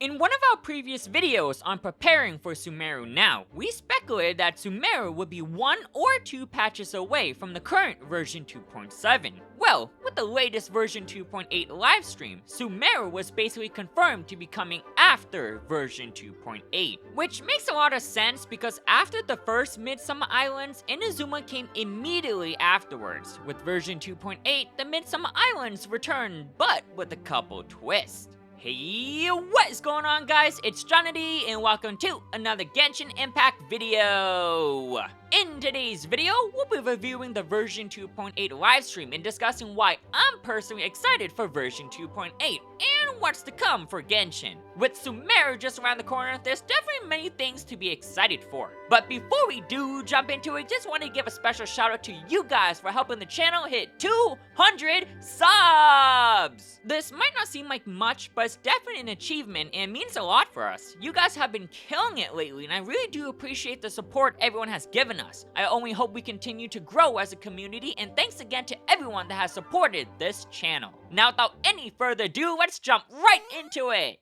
In one of our previous videos on preparing for Sumeru Now, we speculated that Sumeru would be 1 or 2 patches away from the current version 2.7. Well, with the latest version 2.8 livestream, Sumeru was basically confirmed to be coming after version 2.8. Which makes a lot of sense because after the first Midsummer Islands, Inazuma came immediately afterwards. With version 2.8, the Midsummer Islands returned, but with a couple twists. Hey, what is going on, guys? It's Johnny and welcome to another Genshin Impact video! In today's video, we'll be reviewing the version 2.8 livestream and discussing why I'm personally excited for version 2.8 and what's to come for Genshin. With Sumeru just around the corner, there's definitely many things to be excited for. But before we do jump into it, just want to give a special shout out to you guys for helping the channel hit 200 subs! This might not seem like much, but it's definitely an achievement and means a lot for us. You guys have been killing it lately, and I really do appreciate the support everyone has given us. I only hope we continue to grow as a community, and thanks again to everyone that has supported this channel. Now, without any further ado, let's jump right into it!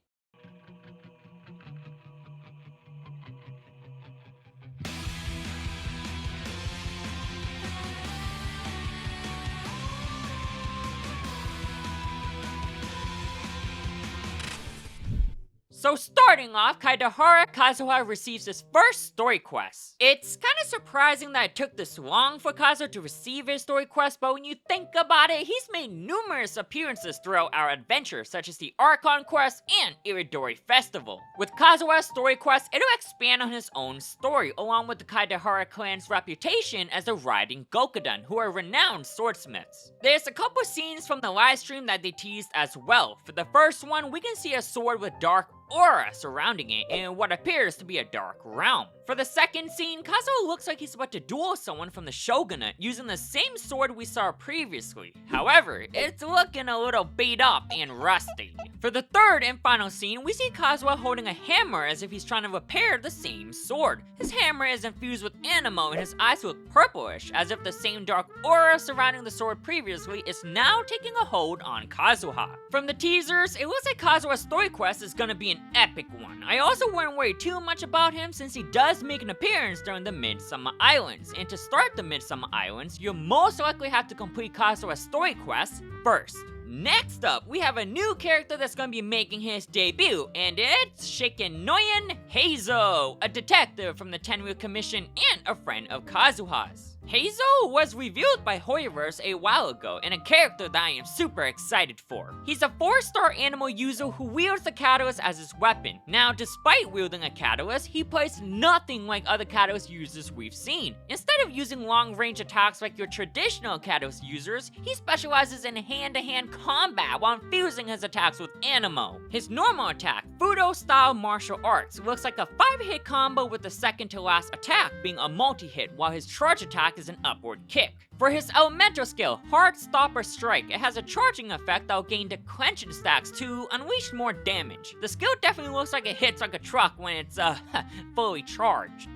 So starting off, Kazuwa receives his first story quest. It's kinda surprising that it took this long for Kazuwa to receive his story quest, but when you think about it, he's made numerous appearances throughout our adventure, such as the Archon quest and Iridori Festival. With Kazuwa's story quest, it'll expand on his own story, along with the Kaidahara clan's reputation as the Riding Gokudan, who are renowned swordsmiths. There's a couple scenes from the live stream that they teased as well. For the first one, we can see a sword with dark aura surrounding it in what appears to be a dark realm. For the second scene, Kazuwa looks like he's about to duel someone from the Shogunate using the same sword we saw previously. However, it's looking a little beat up and rusty. For the third and final scene, we see Kazuwa holding a hammer as if he's trying to repair the same sword. His hammer is infused with anemo and his eyes look purplish, as if the same dark aura surrounding the sword previously is now taking a hold on Kazuha. From the teasers, it looks like Kazuwa's story quest is gonna be an epic one. I also wouldn't worry too much about him since he does make an appearance during the Midsummer Islands, and to start the Midsummer Islands, you'll most likely have to complete Kazuwa's story quest first. Next up, we have a new character that's gonna be making his debut, and it's Noyen Hazel, a detective from the Tenryou Commission and a friend of Kazuha's. Hazel was revealed by Hoyoverse a while ago, and a character that I am super excited for. He's a 4-star animal user who wields the catalyst as his weapon. Now, despite wielding a catalyst, he plays nothing like other catalyst users we've seen. Instead of using long-range attacks like your traditional catalyst users, he specializes in hand-to-hand combat while infusing his attacks with anemo. His normal attack, Fudo-style martial arts, looks like a 5-hit combo with the second-to-last attack being a multi-hit, while his charge attack is an upward kick. For his elemental skill, Hard Stopper Strike, it has a charging effect that'll gain declension stacks to unleash more damage. The skill definitely looks like it hits like a truck when it's fully charged.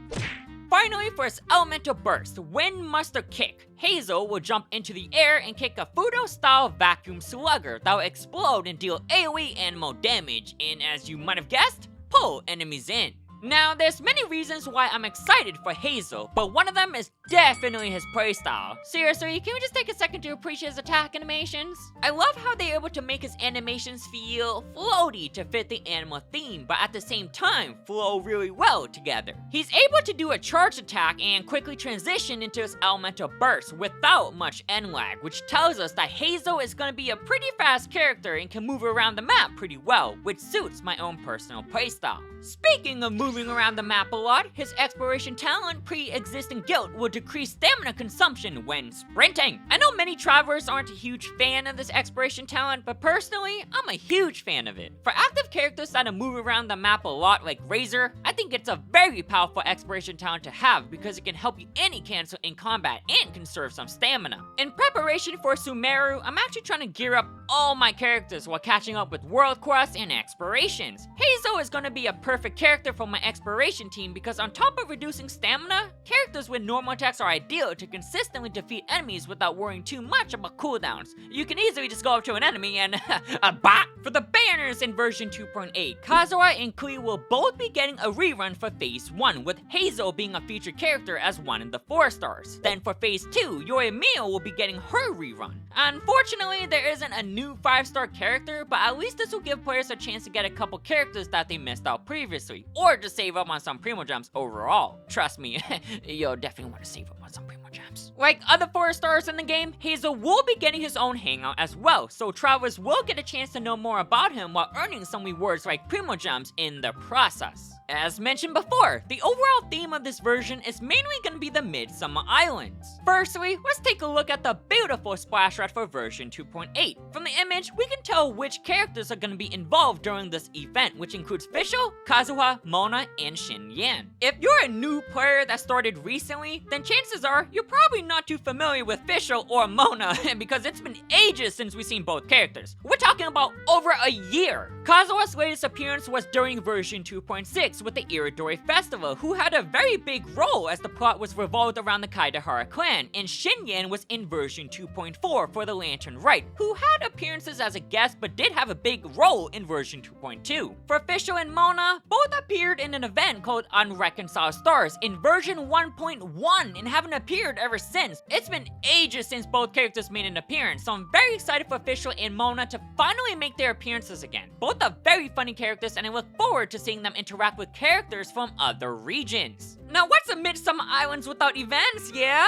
Finally, for his elemental burst, Wind Muster Kick, Hazel will jump into the air and kick a Fudo-style vacuum slugger that will explode and deal AoE animal damage, and as you might have guessed, pull enemies in. Now, there's many reasons why I'm excited for Hazel, but one of them is definitely his playstyle. Seriously, can we just take a second to appreciate his attack animations? I love how they're able to make his animations feel floaty to fit the animal theme, but at the same time, flow really well together. He's able to do a charge attack and quickly transition into his elemental burst without much end lag, which tells us that Hazel is going to be a pretty fast character and can move around the map pretty well, which suits my own personal playstyle. Speaking of moving around the map a lot, his exploration talent, Pre-Existing Guilt, will decrease stamina consumption when sprinting. I know many travelers aren't a huge fan of this exploration talent, but personally, I'm a huge fan of it. For active characters that move around the map a lot like Razor, I think it's a very powerful exploration talent to have because it can help you cancel in combat and conserve some stamina. In preparation for Sumeru, I'm actually trying to gear up all my characters while catching up with world quests and explorations. Hazel is going to be a perfect character for my my exploration team because on top of reducing stamina, characters with normal attacks are ideal to consistently defeat enemies without worrying too much about cooldowns. You can easily just go up to an enemy and a bot! For the banners in version 2.8, Kazuwa and Klee will both be getting a rerun for Phase 1, with Hazel being a featured character as one in the 4 stars. Then for Phase 2, Yoimiya will be getting her rerun. Unfortunately, there isn't a new 5-star character, but at least this will give players a chance to get a couple characters that they missed out previously, or just save up on some Primo Gems overall. Trust me, you'll definitely want to save up on some Primo Gems. Like other 4 stars in the game, Hazel will be getting his own hangout as well, so travelers will get a chance to know more about him while earning some rewards like Primo Gems in the process. As mentioned before, the overall theme of this version is mainly going to be the Midsummer Islands. Firstly, let's take a look at the beautiful splash art for version 2.8. From the image, we can tell which characters are going to be involved during this event, which includes Fischl, Kazuwa, Mona, and Shin Yan. If you're a new player that started recently, then chances are you're probably not too familiar with Fischl or Mona because it's been ages since we've seen both characters. We're talking about over a year. Kazuwa's latest appearance was during version 2.6 with the Iridori Festival, who had a very big role as the plot was revolved around the Kaidahara clan, and Shin Yan was in version 2.4 for the Lantern Rite, who had appearances as a guest but did have a big role in version 2.2. For Fischl and Mona, both appeared in an event called Unreconciled Stars in version 1.1 and haven't appeared ever since. It's been ages since both characters made an appearance, so I'm very excited for Fischl and Mona to finally make their appearances again. Both are very funny characters and I look forward to seeing them interact with characters from other regions. Now what's a Midsummer Islands without events, yeah?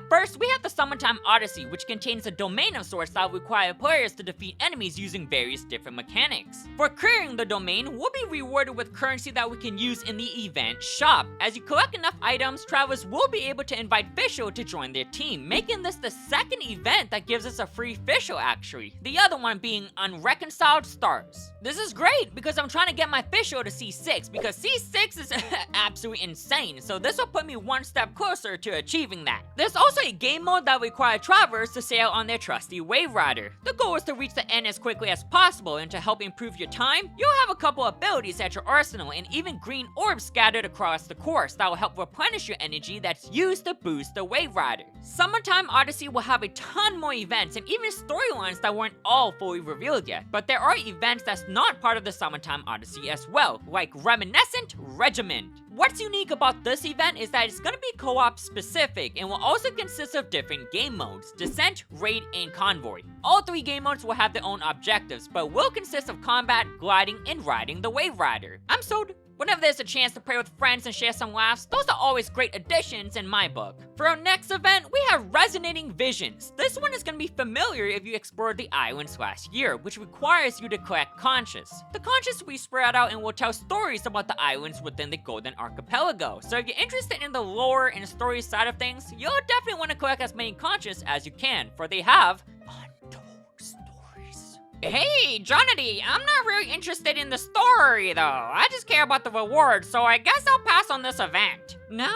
First, we have the Summertime Odyssey, which contains a domain of sorts that will require players to defeat enemies using various different mechanics. For clearing the domain, we'll be rewarded with currency that we can use in the event shop. As you collect enough items, travelers will be able to invite Fischl to join their team, making this the second event that gives us a free Fischl actually, the other one being Unreconciled Stars. This is great because I'm trying to get my Fischl to C6 because C6 is absolutely insane, so this will put me one step closer to achieving that. There's also a game mode that requires travelers to sail on their trusty Waverider. The goal is to reach the end as quickly as possible, and to help improve your time, you'll have a couple abilities at your arsenal and even green orbs scattered across the course that will help replenish your energy that's used to boost the Waverider. Summertime Odyssey will have a ton more events and even storylines that weren't all fully revealed yet, but there are events that's not part of the Summertime Odyssey as well, like Reminiscent Regiment. What's unique about this event is that it's going to be co-op specific and will also consist of different game modes: Descent, Raid, and Convoy. All 3 game modes will have their own objectives, but will consist of combat, gliding, and riding the Waverider. I'm sold. Whenever there's a chance to play with friends and share some laughs, those are always great additions in my book. For our next event, we have Resonating Visions. This one is going to be familiar if you explored the islands last year, which requires you to collect conches. The conches will be spread out and will tell stories about the islands within the Golden Archipelago. So if you're interested in the lore and story side of things, you'll definitely want to collect as many conches as you can, for they have untold stories. Hey, Johnny, I'm not really interested in the story though. I just care about the reward, so I guess I'll pass on this event. Now,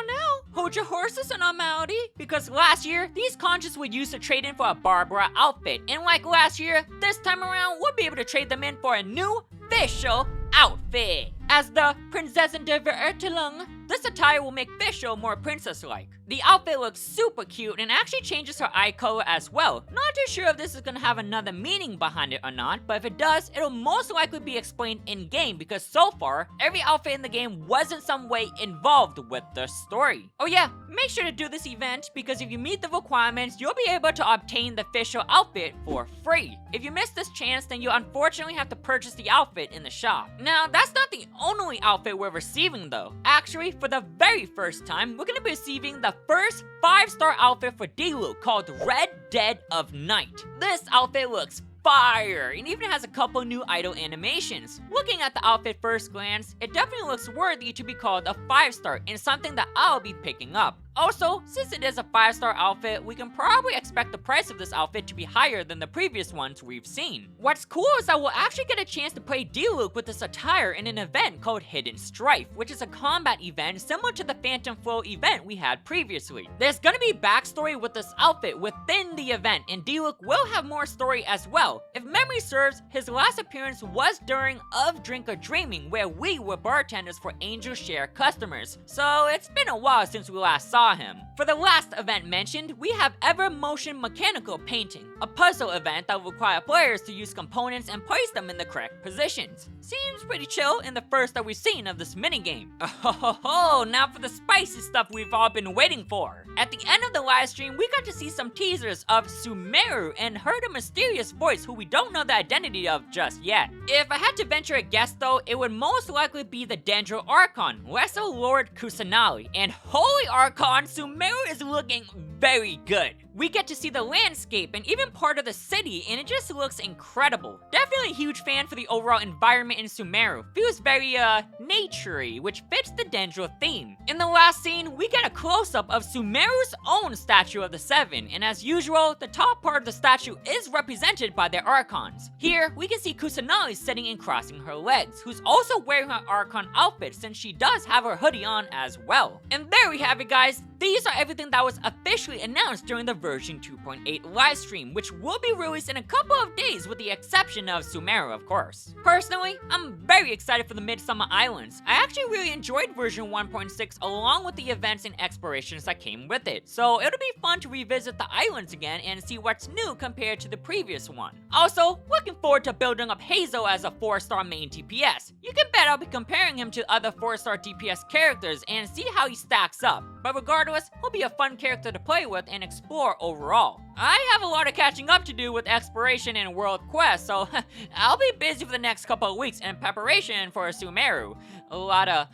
hold your horses in normality, because last year, these conches were used to trade in for a Barbara outfit, and like last year, this time around, we'll be able to trade them in for a new Fischl outfit. As the Prinzessin de Vertillon, this attire will make Fischl more princess-like. The outfit looks super cute and actually changes her eye color as well. Not too sure if this is gonna have another meaning behind it or not, but if it does, it'll most likely be explained in-game because so far, every outfit in the game was in some way involved with the story. Oh yeah, make sure to do this event because if you meet the requirements, you'll be able to obtain the Fischl outfit for free. If you miss this chance, then you unfortunately have to purchase the outfit in the shop. Now, that's not the only outfit we're receiving though. Actually, for the very first time, we're gonna be receiving the first 5-star outfit for Dayloo called Red Dead of Night. This outfit looks fire and even has a couple new idle animations. Looking at the outfit first glance, it definitely looks worthy to be called a 5-star and something that I'll be picking up. Also, since it is a 5-star outfit, we can probably expect the price of this outfit to be higher than the previous ones we've seen. What's cool is that we'll actually get a chance to play Dayloo with this attire in an event called Hidden Strife, which is a combat event similar to the Phantom Flow event we had previously. There's gonna be backstory with this outfit within the event, and Dayloo will have more story as well. If memory serves, his last appearance was during Of Drink or Dreaming, where we were bartenders for Angel Share customers, so it's been a while since we last saw him. For the last event mentioned, we have Ever Motion Mechanical Painting, a puzzle event that will require players to use components and place them in the correct positions. Seems pretty chill in the first that we've seen of this minigame. Oh, now for the spicy stuff we've all been waiting for. At the end of the live stream, we got to see some teasers of Sumeru and heard a mysterious voice who we don't know the identity of just yet. If I had to venture a guess though, it would most likely be the Dendro Archon, Lesser Lord Kusanali, and holy Archon, Sumeru is looking very good. We get to see the landscape and even part of the city, and it just looks incredible. Definitely a huge fan for the overall environment in Sumeru. Feels very, naturey, which fits the Dendro theme. In the last scene, we get a close-up of Sumeru's own statue of the Seven, and as usual, the top part of the statue is represented by their Archons. Here, we can see Kusanali sitting and crossing her legs, who's also wearing her Archon outfit since she does have her hoodie on as well. And there we have it, guys. These are everything that was officially announced during the version 2.8 livestream, which will be released in a couple of days with the exception of Sumeru, of course. Personally, I'm very excited for the Midsummer Islands. I actually really enjoyed version 1.6 along with the events and explorations that came with it, so it'll be fun to revisit the islands again and see what's new compared to the previous one. Also, looking forward to building up Hazel as a 4-star main DPS. You can bet I'll be comparing him to other 4-star DPS characters and see how he stacks up, but regardless, he'll be a fun character to play with and explore overall. I have a lot of catching up to do with exploration and world quests, so I'll be busy for the next couple of weeks in preparation for Sumeru. A lot of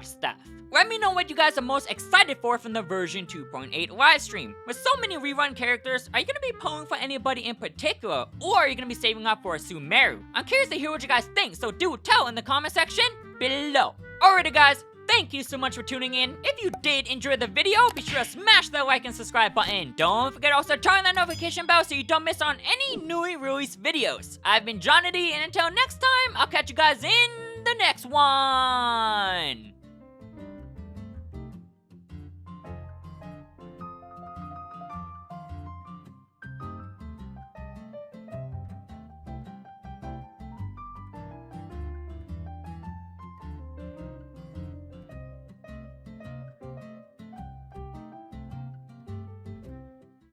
stuff. Let me know what you guys are most excited for from the version 2.8 livestream. With so many rerun characters, are you gonna be pulling for anybody in particular, or are you gonna be saving up for a Sumeru? I'm curious to hear what you guys think, so do tell in the comment section below. Alrighty guys, thank you so much for tuning in. If you did enjoy the video, be sure to smash that like and subscribe button. Don't forget also to turn on that notification bell so you don't miss on any newly released videos. I've been Johnny D, and until next time, I'll catch you guys in the next one.